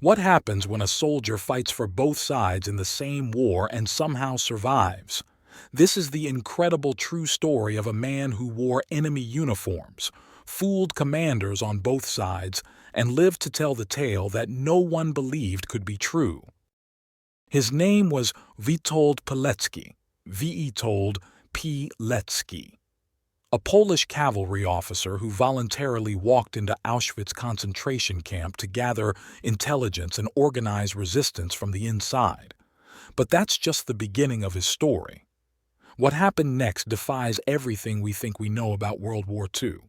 What happens when a soldier fights for both sides in the same war and somehow survives? This is the incredible true story of a man who wore enemy uniforms, fooled commanders on both sides, and lived to tell the tale that no one believed could be true. His name was Witold Pilecki, Witold Pilecki, a Polish cavalry officer who voluntarily walked into Auschwitz concentration camp to gather intelligence and organize resistance from the inside. But that's just the beginning of his story. What happened next defies everything we think we know about World War II.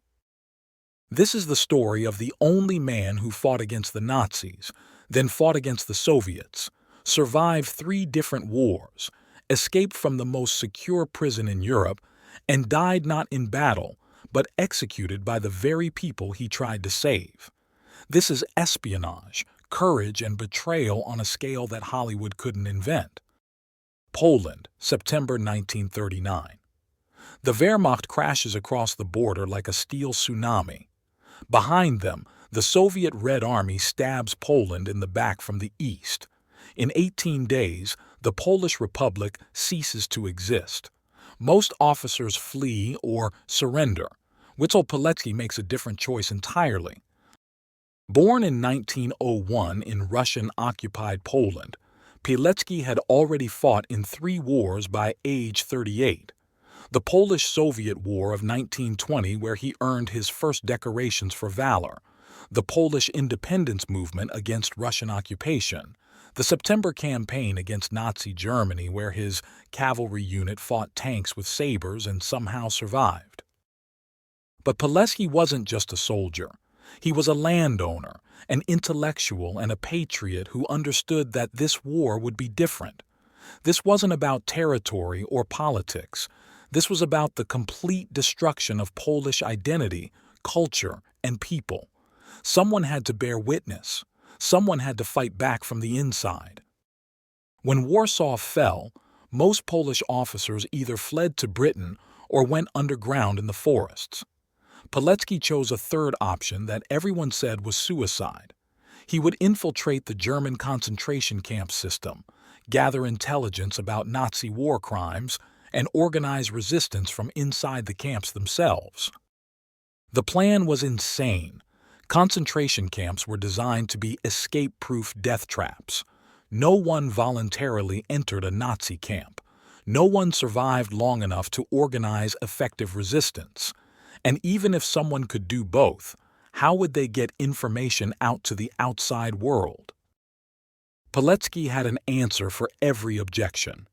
This is the story of the only man who fought against the Nazis, then fought against the Soviets, survived 3 different wars, escaped from the most secure prison in Europe, and died not in battle, but executed by the very people he tried to save. This is espionage, courage, and betrayal on a scale that Hollywood couldn't invent. Poland, September 1939. The Wehrmacht crashes across the border like a steel tsunami. Behind them, the Soviet Red Army stabs Poland in the back from the east. In 18 days, the Polish Republic ceases to exist. Most officers flee or surrender. Witold Pilecki makes a different choice entirely. Born in 1901 in Russian-occupied Poland, Pilecki had already fought in 3 wars by age 38. The Polish-Soviet War of 1920, where he earned his first decorations for valor, the Polish independence movement against Russian occupation, the September campaign against Nazi Germany, where his cavalry unit fought tanks with sabers and somehow survived. But Pilecki wasn't just a soldier. He was a landowner, an intellectual, and a patriot who understood that this war would be different. This wasn't about territory or politics. This was about the complete destruction of Polish identity, culture, and people. Someone had to bear witness. Someone had to fight back from the inside. When Warsaw fell, most Polish officers either fled to Britain or went underground in the forests. Pilecki chose a third option that everyone said was suicide. He would infiltrate the German concentration camp system, gather intelligence about Nazi war crimes, and organize resistance from inside the camps themselves. The plan was insane. Concentration camps were designed to be escape-proof death traps. No one voluntarily entered a Nazi camp. No one survived long enough to organize effective resistance. And even if someone could do both, how would they get information out to the outside world? Pilecki had an answer for every objection.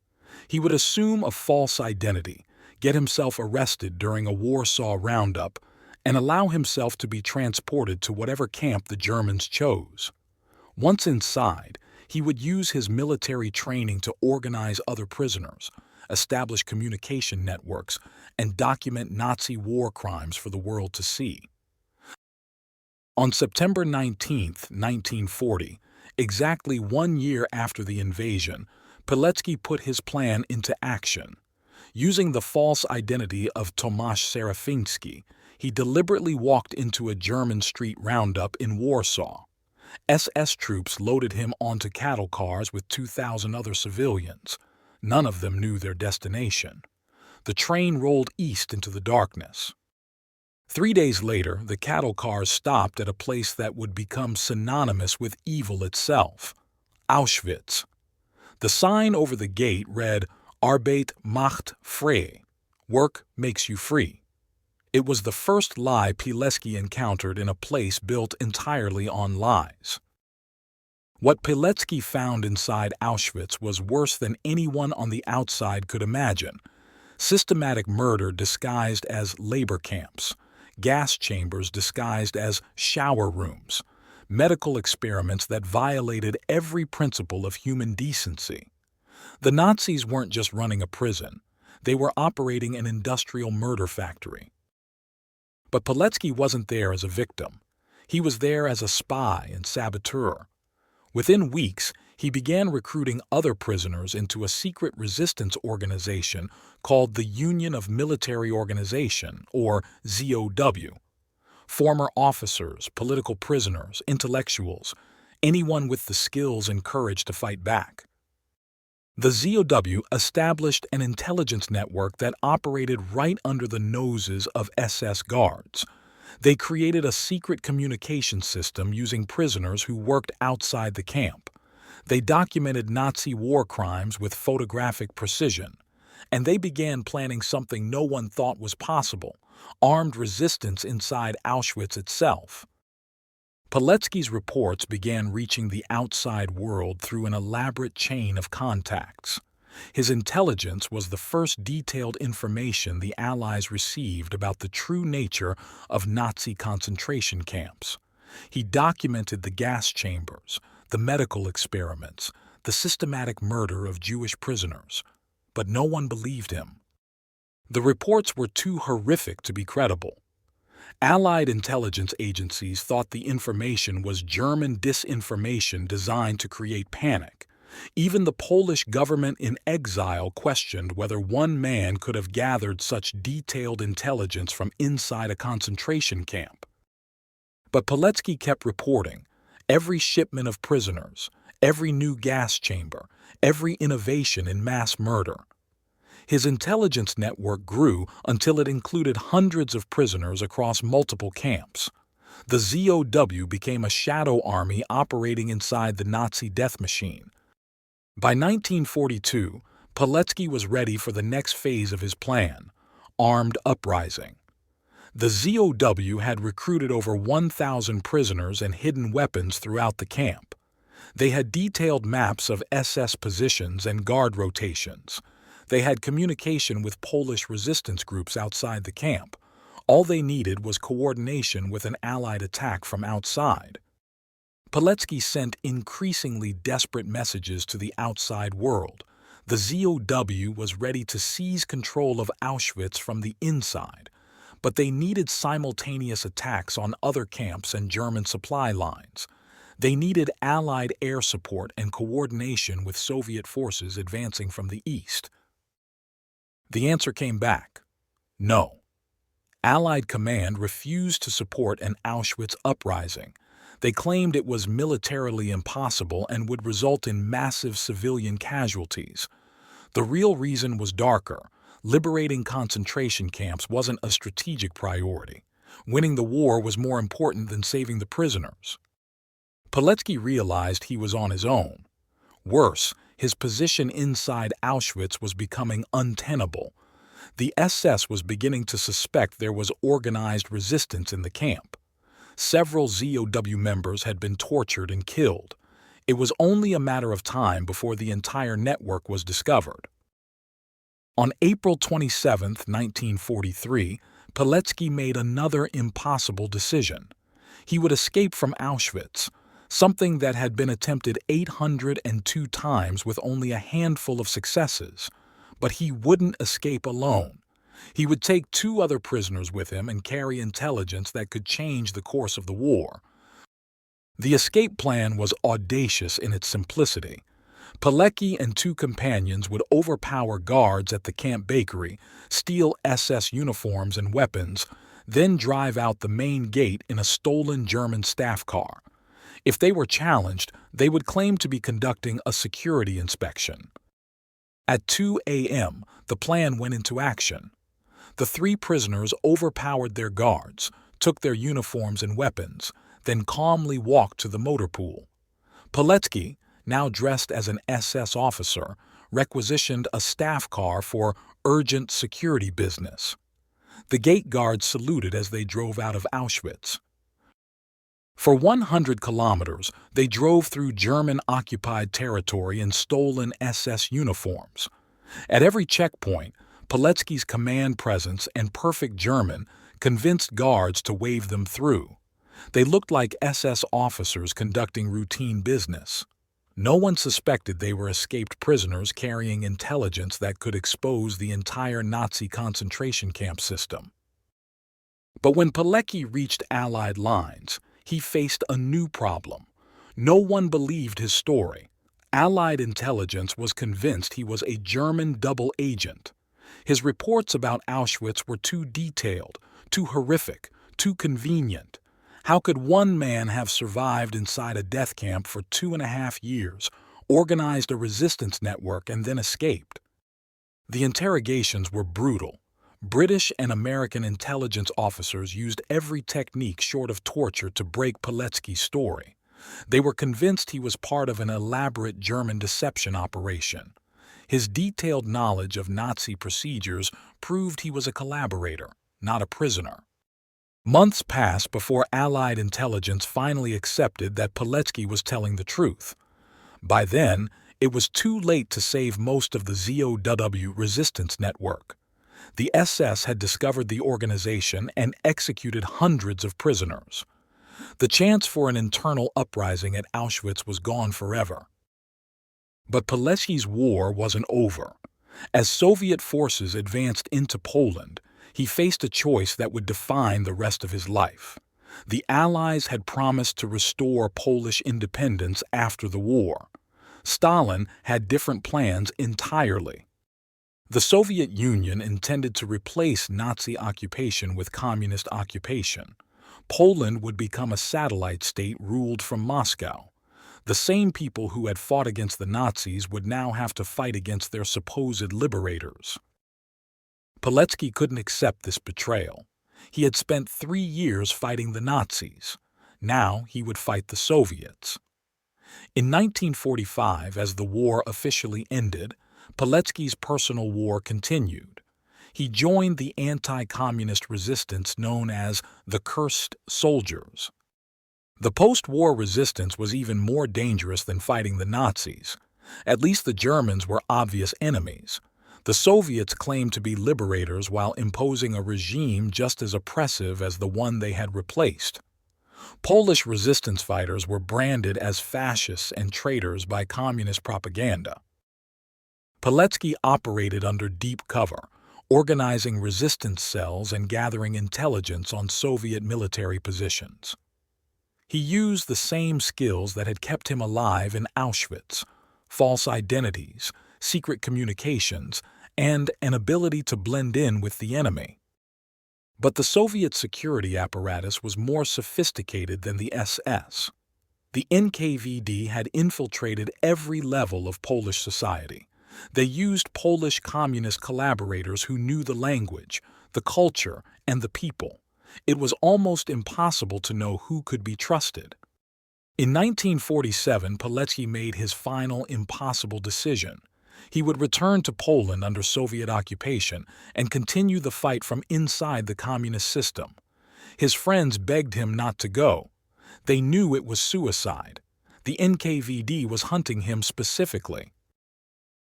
He would assume a false identity, get himself arrested during a Warsaw roundup, and allow himself to be transported to whatever camp the Germans chose. Once inside, he would use his military training to organize other prisoners, establish communication networks, and document Nazi war crimes for the world to see. On September 19, 1940, exactly 1 year after the invasion, Pilecki put his plan into action. Using the false identity of Tomasz Serafiński, he deliberately walked into a German street roundup in Warsaw. SS troops loaded him onto cattle cars with 2,000 other civilians. None of them knew their destination. The train rolled east into the darkness. 3 days later, the cattle cars stopped at a place that would become synonymous with evil itself, Auschwitz. The sign over the gate read, "Arbeit macht frei," work makes you free. It was the first lie Pilecki encountered in a place built entirely on lies. What Pilecki found inside Auschwitz was worse than anyone on the outside could imagine. Systematic murder disguised as labor camps, gas chambers disguised as shower rooms, medical experiments that violated every principle of human decency. The Nazis weren't just running a prison. They were operating an industrial murder factory. But Pilecki wasn't there as a victim. He was there as a spy and saboteur. Within weeks, he began recruiting other prisoners into a secret resistance organization called the Union of Military Organization, or ZOW. Former officers, political prisoners, intellectuals, anyone with the skills and courage to fight back. The ZOW established an intelligence network that operated right under the noses of SS guards. They created a secret communication system using prisoners who worked outside the camp. They documented Nazi war crimes with photographic precision. And they began planning something no one thought was possible: armed resistance inside Auschwitz itself. Pilecki's reports began reaching the outside world through an elaborate chain of contacts. His intelligence was the first detailed information the Allies received about the true nature of Nazi concentration camps. He documented the gas chambers, the medical experiments, the systematic murder of Jewish prisoners. But no one believed him. The reports were too horrific to be credible. Allied intelligence agencies thought the information was German disinformation designed to create panic. Even the Polish government in exile questioned whether one man could have gathered such detailed intelligence from inside a concentration camp. But Pilecki kept reporting. Every shipment of prisoners, every new gas chamber, every innovation in mass murder. His intelligence network grew until it included hundreds of prisoners across multiple camps. The ZOW became a shadow army operating inside the Nazi death machine. By 1942, Pilecki was ready for the next phase of his plan: armed uprising. The ZOW had recruited over 1,000 prisoners and hidden weapons throughout the camp. They had detailed maps of SS positions and guard rotations. They had communication with Polish resistance groups outside the camp. All they needed was coordination with an Allied attack from outside. Pilecki sent increasingly desperate messages to the outside world. The ZOW was ready to seize control of Auschwitz from the inside, but they needed simultaneous attacks on other camps and German supply lines. They needed Allied air support and coordination with Soviet forces advancing from the east. The answer came back: no. Allied command refused to support an Auschwitz uprising. They claimed it was militarily impossible and would result in massive civilian casualties. The real reason was darker. Liberating concentration camps wasn't a strategic priority. Winning the war was more important than saving the prisoners. Pilecki realized he was on his own. Worse, his position inside Auschwitz was becoming untenable. The SS was beginning to suspect there was organized resistance in the camp. Several ZOW members had been tortured and killed. It was only a matter of time before the entire network was discovered. On April 27, 1943, Pilecki made another impossible decision. He would escape from Auschwitz, something that had been attempted 802 times with only a handful of successes. But he wouldn't escape alone. He would take 2 other prisoners with him and carry intelligence that could change the course of the war. The escape plan was audacious in its simplicity. Pilecki and 2 companions would overpower guards at the camp bakery, steal SS uniforms and weapons, then drive out the main gate in a stolen German staff car. If they were challenged, they would claim to be conducting a security inspection. At 2 a.m., the plan went into action. The 3 prisoners overpowered their guards, took their uniforms and weapons, then calmly walked to the motor pool. Pilecki, now dressed as an SS officer, requisitioned a staff car for urgent security business. The gate guards saluted as they drove out of Auschwitz. For 100 kilometers, they drove through German-occupied territory in stolen SS uniforms. At every checkpoint, Pilecki's command presence and perfect German convinced guards to wave them through. They looked like SS officers conducting routine business. No one suspected they were escaped prisoners carrying intelligence that could expose the entire Nazi concentration camp system. But when Pilecki reached Allied lines, he faced a new problem. No one believed his story. Allied intelligence was convinced he was a German double agent. His reports about Auschwitz were too detailed, too horrific, too convenient. How could one man have survived inside a death camp for 2.5 years, organized a resistance network, and then escaped? The interrogations were brutal. British and American intelligence officers used every technique short of torture to break Pilecki's story. They were convinced he was part of an elaborate German deception operation. His detailed knowledge of Nazi procedures proved he was a collaborator, not a prisoner. Months passed before Allied intelligence finally accepted that Pilecki was telling the truth. By then, it was too late to save most of the ZOW resistance network. The SS had discovered the organization and executed hundreds of prisoners. The chance for an internal uprising at Auschwitz was gone forever. But Pilecki's war wasn't over. As Soviet forces advanced into Poland, he faced a choice that would define the rest of his life. The Allies had promised to restore Polish independence after the war. Stalin had different plans entirely. The Soviet Union intended to replace Nazi occupation with communist occupation. Poland would become a satellite state ruled from Moscow. The same people who had fought against the Nazis would now have to fight against their supposed liberators. Pilecki couldn't accept this betrayal. He had spent 3 years fighting the Nazis. Now he would fight the Soviets. In 1945, as the war officially ended, Pilecki's personal war continued. He joined the anti-communist resistance known as the Cursed Soldiers. The post-war resistance was even more dangerous than fighting the Nazis. At least the Germans were obvious enemies. The Soviets claimed to be liberators while imposing a regime just as oppressive as the one they had replaced. Polish resistance fighters were branded as fascists and traitors by communist propaganda. Pilecki operated under deep cover, organizing resistance cells and gathering intelligence on Soviet military positions. He used the same skills that had kept him alive in Auschwitz: false identities, secret communications, and an ability to blend in with the enemy. But the Soviet security apparatus was more sophisticated than the SS. The NKVD had infiltrated every level of Polish society. They used Polish communist collaborators who knew the language, the culture, and the people. It was almost impossible to know who could be trusted. In 1947, Pilecki made his final impossible decision. He would return to Poland under Soviet occupation and continue the fight from inside the communist system. His friends begged him not to go. They knew it was suicide. The NKVD was hunting him specifically.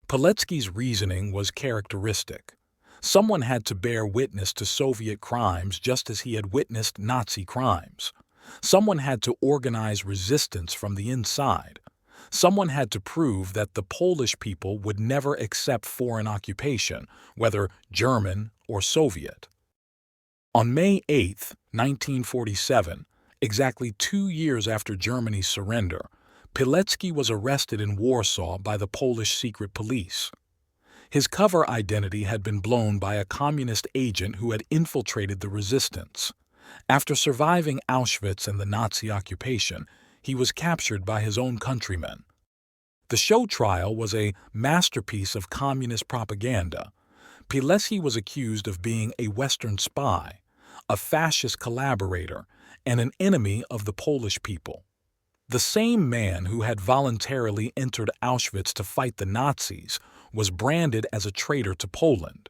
Pilecki's reasoning was characteristic. Someone had to bear witness to Soviet crimes just as he had witnessed Nazi crimes. Someone had to organize resistance from the inside. Someone had to prove that the Polish people would never accept foreign occupation, whether German or Soviet. On May 8, 1947, exactly 2 years after Germany's surrender, Pilecki was arrested in Warsaw by the Polish secret police. His cover identity had been blown by a communist agent who had infiltrated the resistance. After surviving Auschwitz and the Nazi occupation, he was captured by his own countrymen. The show trial was a masterpiece of communist propaganda. Pilecki was accused of being a Western spy, a fascist collaborator, and an enemy of the Polish people. The same man who had voluntarily entered Auschwitz to fight the Nazis was branded as a traitor to Poland.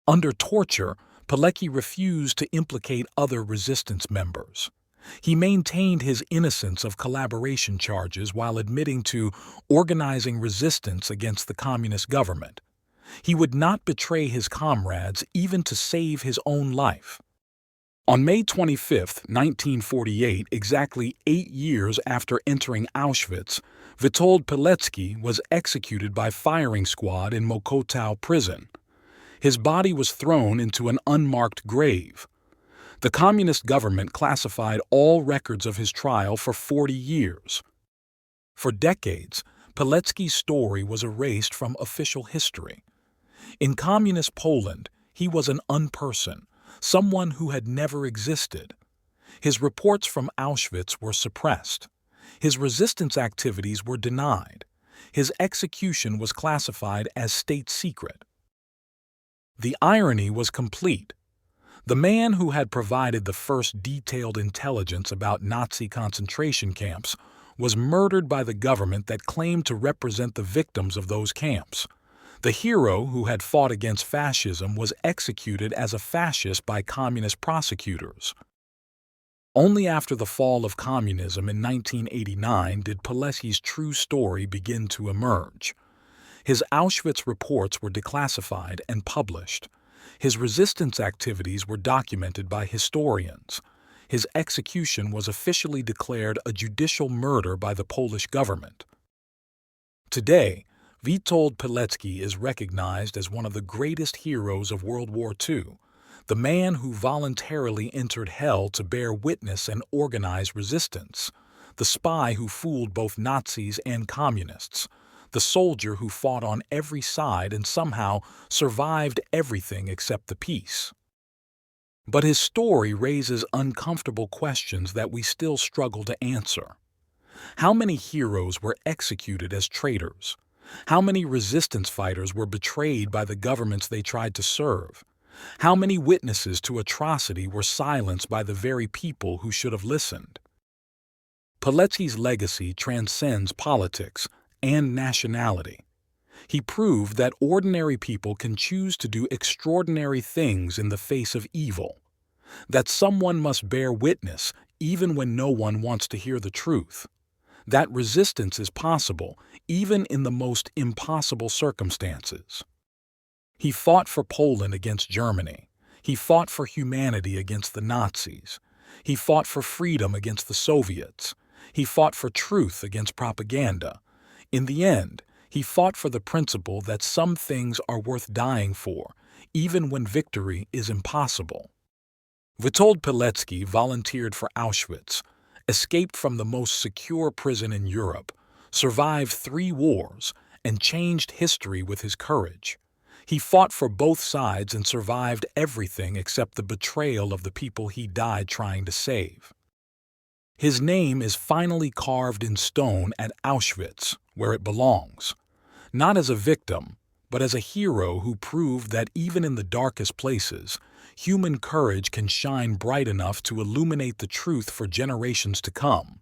Under torture, Pilecki refused to implicate other resistance members. He maintained his innocence of collaboration charges while admitting to organizing resistance against the communist government. He would not betray his comrades even to save his own life. On May 25, 1948, exactly 8 years after entering Auschwitz, Witold Pilecki was executed by firing squad in Mokotów prison. His body was thrown into an unmarked grave. The communist government classified all records of his trial for 40 years. For decades, Pilecki's story was erased from official history. In communist Poland, he was an unperson, someone who had never existed. His reports from Auschwitz were suppressed. His resistance activities were denied. His execution was classified as state secret. The irony was complete. The man who had provided the first detailed intelligence about Nazi concentration camps was murdered by the government that claimed to represent the victims of those camps. The hero who had fought against fascism was executed as a fascist by communist prosecutors. Only after the fall of communism in 1989 did Pilecki's true story begin to emerge. His Auschwitz reports were declassified and published. His resistance activities were documented by historians. His execution was officially declared a judicial murder by the Polish government. Today, Witold Pilecki is recognized as one of the greatest heroes of World War II, the man who voluntarily entered hell to bear witness and organize resistance, the spy who fooled both Nazis and communists, the soldier who fought on every side and somehow survived everything except the peace. But his story raises uncomfortable questions that we still struggle to answer. How many heroes were executed as traitors? How many resistance fighters were betrayed by the governments they tried to serve? How many witnesses to atrocity were silenced by the very people who should have listened? Pilecki's legacy transcends politics and nationality. He proved that ordinary people can choose to do extraordinary things in the face of evil, that someone must bear witness even when no one wants to hear the truth, that resistance is possible even in the most impossible circumstances. He fought for Poland against Germany. He fought for humanity against the Nazis. He fought for freedom against the Soviets. He fought for truth against propaganda. In the end, he fought for the principle that some things are worth dying for, even when victory is impossible. Witold Pilecki volunteered for Auschwitz, escaped from the most secure prison in Europe, survived 3 wars, and changed history with his courage. He fought for both sides and survived everything except the betrayal of the people he died trying to save. His name is finally carved in stone at Auschwitz, where it belongs, not as a victim, but as a hero who proved that even in the darkest places, human courage can shine bright enough to illuminate the truth for generations to come.